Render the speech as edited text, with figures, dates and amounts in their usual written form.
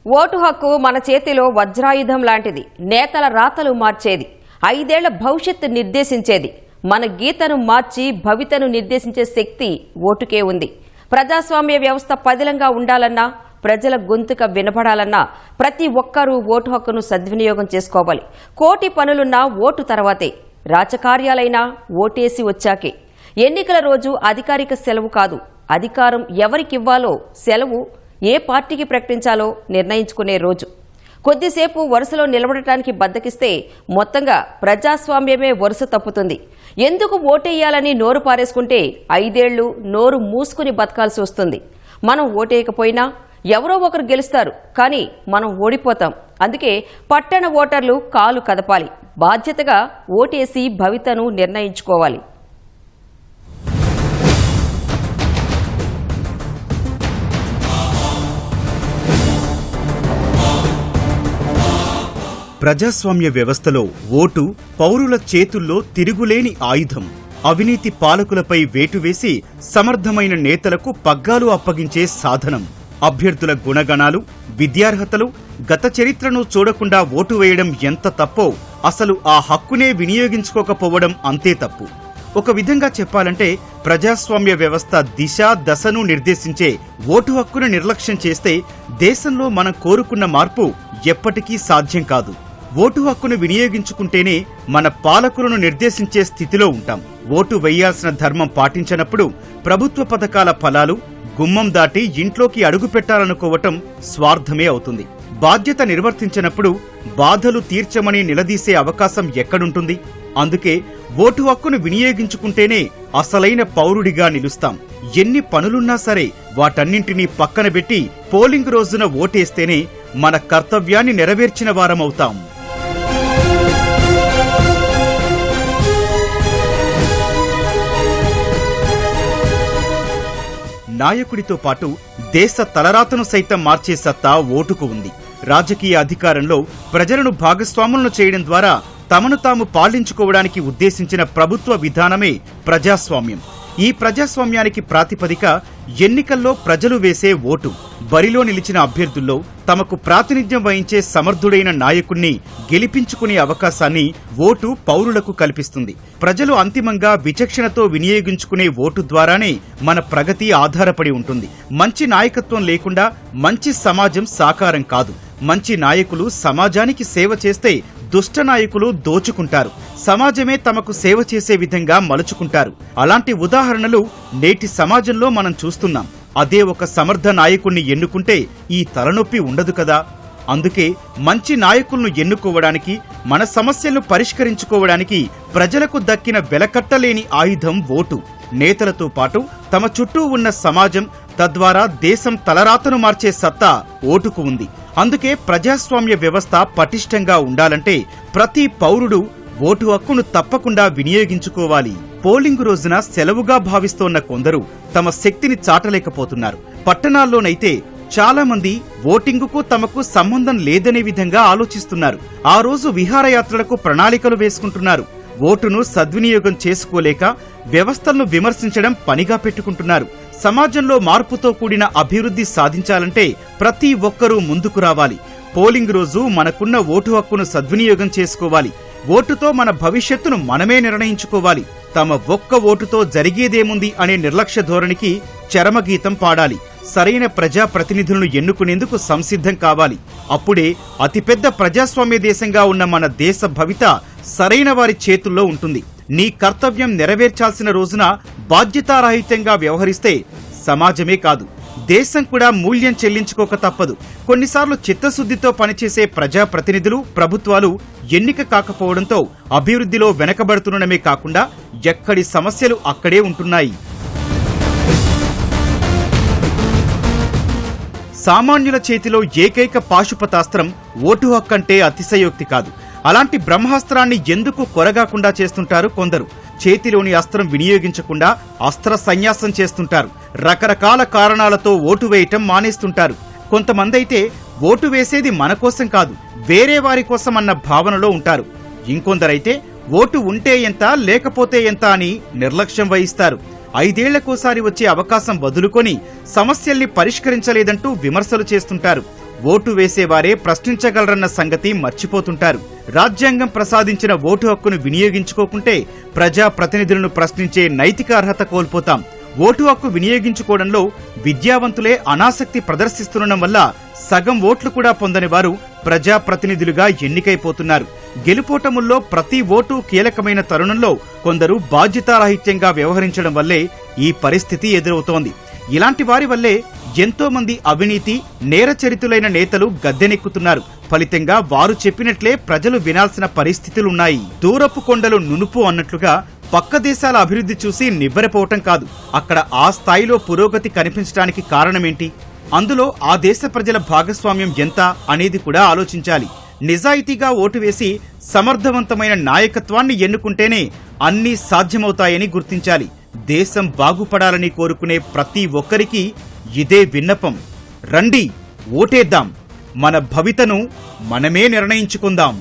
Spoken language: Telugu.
ఓటు హక్కు మన చేతిలో వజ్రాయుధం లాంటిది. నేతల రాతలు మార్చేది, 5 ఏళ్ల భవిష్యత్తు నిర్దేశించేది. మన గీతను మార్చి భవితను నిర్దేశించే శక్తి ఓటుకే ఉంది. ప్రజాస్వామ్య వ్యవస్థ పదిలంగా ఉండాలన్నా, ప్రజల గొంతుక వినపడాలన్నా ప్రతి ఒక్కరూ ఓటు హక్కును సద్వినియోగం చేసుకోవాలి. కోటి పనులున్నా ఓటు తర్వాతే, రాజకార్యాలైనా ఓటేసి వచ్చాకే. ఎన్నికల రోజు అధికారిక సెలవు కాదు, అధికారం ఎవరికివ్వాలో, సెలవు ఏ పార్టీకి ప్రకటించాలో నిర్ణయించుకునే రోజు. కొద్దిసేపు వరుసలో నిలబడటానికి బద్దకిస్తే మొత్తంగా ప్రజాస్వామ్యమే వరుస తప్పుతుంది. ఎందుకు ఓటేయాలని నోరు పారేసుకుంటే 5 ఏళ్లు నోరు మూసుకుని బతకాల్సి వస్తుంది. మనం ఓటేయకపోయినా ఎవరో ఒకరు గెలుస్తారు, కానీ మనం ఓడిపోతాం. అందుకే పట్టణ ఓటర్లు కాలు కదపాలి, బాధ్యతగా ఓటేసి భవితను నిర్ణయించుకోవాలి. ప్రజాస్వామ్య వ్యవస్థలో ఓటు పౌరుల చేతుల్లో తిరుగులేని ఆయుధం. అవినీతి పాలకులపై వేటు వేసి సమర్థమైన నేతలకు పగ్గాలు అప్పగించే సాధనం. అభ్యర్థుల గుణగణాలు, విద్యార్హతలు, గత చరిత్రను చూడకుండా ఓటు వేయడం ఎంత తప్పో అసలు ఆ హక్కునే వినియోగించుకోకపోవడం అంతే తప్పు. ఒక విధంగా చెప్పాలంటే ప్రజాస్వామ్య వ్యవస్థ దిశ దశను నిర్దేశించే ఓటు హక్కును నిర్లక్ష్యం చేస్తే దేశంలో మనం కోరుకున్న మార్పు ఎప్పటికీ సాధ్యం కాదు. ఓటు హక్కును వినియోగించుకుంటేనే మన పాలకులను నిర్దేశించే స్థితిలో ఉంటాం. ఓటు వేయాల్సిన ధర్మం పాటించనప్పుడు ప్రభుత్వ పథకాల ఫలాలు గుమ్మం దాటి ఇంట్లోకి అడుగు పెట్టాలనుకోవటం స్వార్థమే అవుతుంది. బాధ్యత నిర్వర్తించినప్పుడు బాధలు తీర్చమని నిలదీసే అవకాశం ఎక్కడుంటుంది? అందుకే ఓటు హక్కును వినియోగించుకుంటేనే అసలైన పౌరుడిగా నిలుస్తాం. ఎన్ని పనులున్నా సరే వాటన్నింటినీ పక్కన పెట్టి పోలింగ్ రోజున ఓటేస్తేనే మన కర్తవ్యాన్ని నెరవేర్చిన వారమవుతాం. నాయకుడితో పాటు దేశ తలరాతను సైతం మార్చే సత్తా ఓటుకు ఉంది. రాజకీయ అధికారంలో ప్రజలను భాగస్వాములను చేయడం ద్వారా తమను తాము పాలించుకోవడానికి ఉద్దేశించిన ప్రభుత్వ విధానమే ప్రజాస్వామ్యం. ఈ ప్రజాస్వామ్యానికి ప్రాతిపదిక ఎన్నికల్లో ప్రజలు వేసే ఓటు. బరిలో నిలిచిన అభ్యర్థుల్లో తమకు ప్రాతినిధ్యం వహించే సమర్థుడైన నాయకుణ్ణి గెలిపించుకునే అవకాశాన్ని ఓటు పౌరులకు కల్పిస్తుంది. ప్రజలు అంతిమంగా విచక్షణతో వినియోగించుకునే ఓటు ద్వారానే మన ప్రగతి ఆధారపడి ఉంటుంది. మంచి నాయకత్వం లేకుండా మంచి సమాజం సాకారం కాదు. మంచి నాయకులు సమాజానికి సేవ చేస్తే దుష్ట నాయకులు దోచుకుంటారు, సమాజమే తమకు సేవ చేసే విధంగా మలుచుకుంటారు. అలాంటి ఉదాహరణలు నేటి సమాజంలో మనం చూస్తున్నాం. అదే ఒక సమర్థ నాయకుణ్ణి ఎన్నుకుంటే ఈ తలనొప్పి ఉండదు కదా. అందుకే మంచి నాయకులను ఎన్నుకోవడానికి, మన సమస్యలను పరిష్కరించుకోవడానికి ప్రజలకు దక్కిన వెలకట్టలేని ఆయుధం ఓటు. నేతలతో పాటు తమ చుట్టూ ఉన్న సమాజం, తద్వారా దేశం తలరాతను మార్చే సత్తా ఓటుకు ఉంది. అందుకే ప్రజాస్వామ్య వ్యవస్థ పటిష్టంగా ఉండాలంటే ప్రతి పౌరుడు ఓటు హక్కును తప్పకుండా వినియోగించుకోవాలి. పోలింగ్ రోజున సెలవుగా భావిస్తోన్న కొందరు తమ శక్తిని చాటలేకపోతున్నారు. పట్టణాల్లోనైతే చాలా మంది ఓటింగుకు తమకు సంబంధం లేదనే విధంగా ఆలోచిస్తున్నారు. ఆ రోజు విహారయాత్రలకు ప్రణాళికలు వేసుకుంటున్నారు. ఓటును సద్వినియోగం చేసుకోలేక వ్యవస్థలను విమర్శించడం పనిగా పెట్టుకుంటున్నారు. సమాజంలో మార్పుతో కూడిన అభివృద్ధి సాధించాలంటే ప్రతి ఒక్కరూ ముందుకు రావాలి. పోలింగ్ రోజు మనకున్న ఓటు హక్కును సద్వినియోగం చేసుకోవాలి. ఓటుతో మన భవిష్యత్తును మనమే నిర్ణయించుకోవాలి. తమ ఒక్క ఓటుతో జరిగేదేముంది అనే నిర్లక్ష్య ధోరణికి చరమగీతం పాడాలి. సరైన ప్రజాప్రతినిధులను ఎన్నుకునేందుకు సంసిద్ధం కావాలి. అప్పుడే అతిపెద్ద ప్రజాస్వామ్య దేశంగా ఉన్న మన దేశ భవిత సరైన వారి చేతుల్లో ఉంటుంది. నీ కర్తవ్యం నెరవేర్చాల్సిన రోజున బాధ్యతారాహిత్యంగా వ్యవహరిస్తే సమాజమే కాదు, దేశం కూడా మూల్యం చెల్లించుకోక తప్పదు. కొన్నిసార్లు చిత్తశుద్ధితో పనిచేసే ప్రజాప్రతినిధులు, ప్రభుత్వాలు ఎన్నిక కాకపోవడంతో అభివృద్ధిలో వెనకబడుతుండడమే కాకుండా ఎక్కడి సమస్యలు అక్కడే ఉంటున్నాయి. సామాన్యుల చేతిలో ఏకైక పాశుపతాస్త్రం ఓటు హక్కంటే అతిశయోక్తి కాదు. అలాంటి బ్రహ్మాస్త్రాన్ని ఎందుకు కొరగాకుండా చేస్తుంటారు కొందరు. చేతిలోని అస్త్రం వినియోగించకుండా అస్త్ర సన్యాసం చేస్తుంటారు. రకరకాల కారణాలతో ఓటు వేయటం మానేస్తుంటారు. కొంతమందైతే ఓటు వేసేది మన కోసం కాదు, వేరే వారి కోసం అన్న భావనలో ఉంటారు. ఇంకొందరైతే ఓటు ఉంటే ఎంత, లేకపోతే ఎంత అని నిర్లక్ష్యం వహిస్తారు. 5 ఏళ్లకోసారి వచ్చే అవకాశం వదులుకొని సమస్యల్ని పరిష్కరించలేదంటూ విమర్శలు చేస్తుంటారు. ఓటు వేసేవారే ప్రశ్నించగలరన్న సంగతి మర్చిపోతుంటారు. రాజ్యాంగం ప్రసాదించిన ఓటు హక్కును వినియోగించుకోకుంటే ప్రజా ప్రతినిధులను ప్రశ్నించే నైతిక అర్హత కోల్పోతాం. ఓటు హక్కు వినియోగించుకోవడంలో విద్యావంతులే అనాసక్తి ప్రదర్శిస్తుండడం వల్ల సగం ఓట్లు కూడా పొందని వారు ప్రజా ప్రతినిధులుగా ఎన్నికైపోతున్నారు. గెలుపోటముల్లో ప్రతి ఓటు కీలకమైన తరుణంలో కొందరు బాధ్యతారాహిత్యంగా వ్యవహరించడం వల్లే ఈ పరిస్థితి ఎదురవుతోంది. ఇలాంటి వారి వల్లే ఎంతో మంది అవినీతి నేరచరితులైన నేతలు గద్దెనెక్కుతున్నారు. ఫలితంగా వారు చెప్పినట్లే ప్రజలు వినాల్సిన పరిస్థితులున్నాయి. దూరపు కొండలు నునుపు అన్నట్లుగా పక్క దేశాల అభివృద్ధి చూసి నివ్వెరపోవటం కాదు, అక్కడ ఆ స్థాయిలో పురోగతి కనిపించడానికి కారణమేంటి, అందులో ఆ దేశ ప్రజల భాగస్వామ్యం ఎంత అనేది కూడా ఆలోచించాలి. నిజాయితీగా ఓటు వేసి సమర్థవంతమైన నాయకత్వాన్ని ఎన్నుకుంటేనే అన్నీ సాధ్యమవుతాయని గుర్తించాలి. దేశం బాగుపడాలని కోరుకునే ప్రతి ఒక్కరికి ఇదే విన్నపం. రండి, ఓటేద్దాం. మన భవితను మనమే నిర్ణయించుకుందాం.